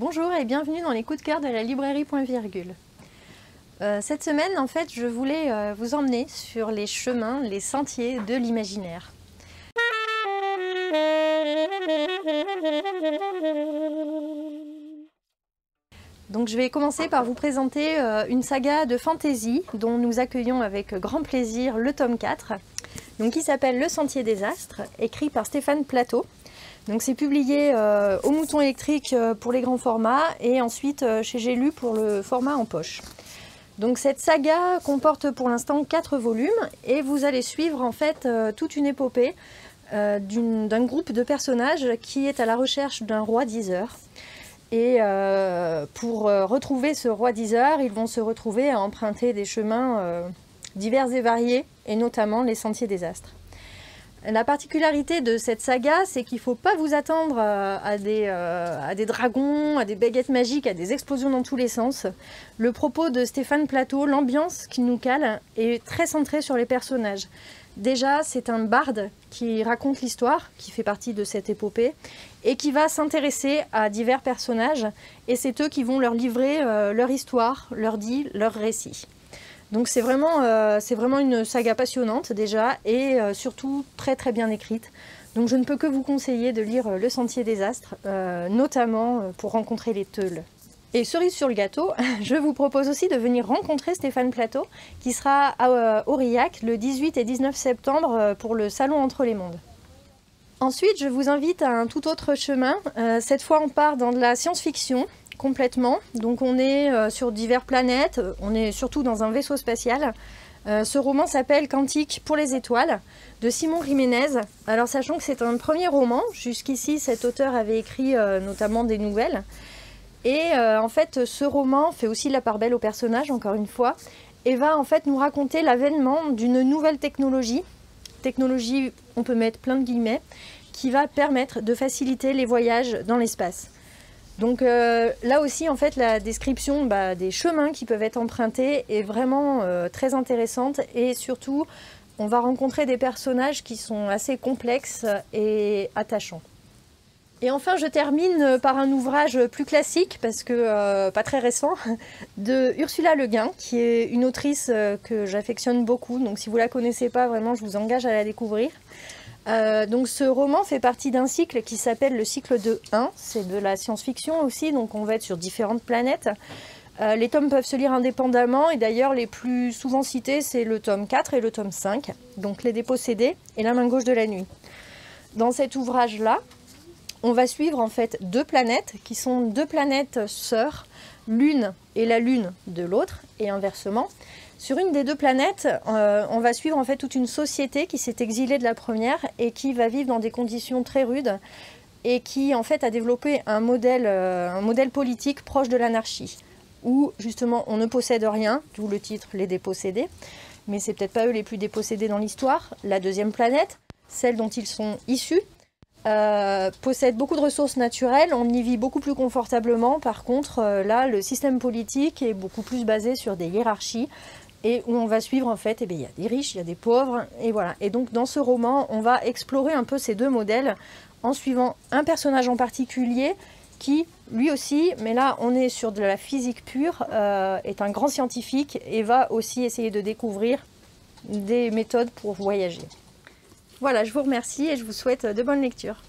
Bonjour et bienvenue dans les coups de cœur de la librairie Point Virgule. Cette semaine, en fait, je voulais vous emmener sur les chemins, les sentiers de l'imaginaire. Donc je vais commencer par vous présenter une saga de fantasy dont nous accueillons avec grand plaisir le tome 4, donc qui s'appelle Le Sentier des Astres, écrit par Stéphane Plateau. Donc c'est publié au Mouton Électrique pour les grands formats et ensuite chez J'ai lu pour le format en poche. Donc cette saga comporte pour l'instant 4 volumes et vous allez suivre en fait toute une épopée d'un groupe de personnages qui est à la recherche d'un roi diseur. Et pour retrouver ce roi diseur, ils vont se retrouver à emprunter des chemins divers et variés, et notamment les Sentiers des Astres. La particularité de cette saga, c'est qu'il ne faut pas vous attendre à des dragons, à des baguettes magiques, à des explosions dans tous les sens. Le propos de Stéphane Plateau, l'ambiance qui nous cale, est très centrée sur les personnages. Déjà, c'est un barde qui raconte l'histoire, qui fait partie de cette épopée, et qui va s'intéresser à divers personnages, et c'est eux qui vont leur livrer leur histoire, leur dit, leur récit. Donc c'est vraiment une saga passionnante déjà, et surtout très très bien écrite. Donc je ne peux que vous conseiller de lire Le Sentier des Astres, notamment pour rencontrer les Teules. Et cerise sur le gâteau, je vous propose aussi de venir rencontrer Stéphane Plateau, qui sera à Aurillac le 18 et 19 septembre pour le Salon Entre les Mondes. Ensuite, je vous invite à un tout autre chemin. Cette fois, on part dans de la science-fiction, complètement. Donc on est sur diverses planètes, on est surtout dans un vaisseau spatial. Ce roman s'appelle Cantique pour les étoiles, de Simon Jiménez. Alors sachant que c'est un premier roman, jusqu'ici cet auteur avait écrit notamment des nouvelles. Et en fait, ce roman fait aussi la part belle aux personnages, encore une fois, et va en fait nous raconter l'avènement d'une nouvelle technologie, on peut mettre plein de guillemets, qui va permettre de faciliter les voyages dans l'espace. Donc là aussi, en fait, la description des chemins qui peuvent être empruntés est vraiment très intéressante, et surtout, on va rencontrer des personnages qui sont assez complexes et attachants. Et enfin, je termine par un ouvrage plus classique, parce que pas très récent, de Ursula Le Guin, qui est une autrice que j'affectionne beaucoup. Donc si vous ne la connaissez pas, vraiment, je vous engage à la découvrir. Donc ce roman fait partie d'un cycle qui s'appelle le cycle de 1. C'est de la science-fiction aussi, donc on va être sur différentes planètes. Les tomes peuvent se lire indépendamment, et d'ailleurs les plus souvent cités, c'est le tome 4 et le tome 5, donc Les Dépossédés et La main gauche de la nuit. Dans cet ouvrage-là, on va suivre en fait 2 planètes qui sont 2 planètes sœurs, l'une est la lune de l'autre et inversement. Sur une des 2 planètes, on va suivre en fait toute une société qui s'est exilée de la première et qui va vivre dans des conditions très rudes et qui en fait a développé un modèle politique proche de l'anarchie, où justement on ne possède rien, d'où le titre Les Dépossédés, mais c'est peut-être pas eux les plus dépossédés dans l'histoire. La deuxième planète, celle dont ils sont issus, possède beaucoup de ressources naturelles, on y vit beaucoup plus confortablement. Par contre, là, le système politique est beaucoup plus basé sur des hiérarchies et où on va suivre en fait, il y a des riches, il y a des pauvres, et voilà. Et donc dans ce roman, on va explorer un peu ces 2 modèles en suivant un personnage en particulier qui, lui aussi, mais là on est sur de la physique pure, est un grand scientifique et va aussi essayer de découvrir des méthodes pour voyager. Voilà, je vous remercie et je vous souhaite de bonnes lectures.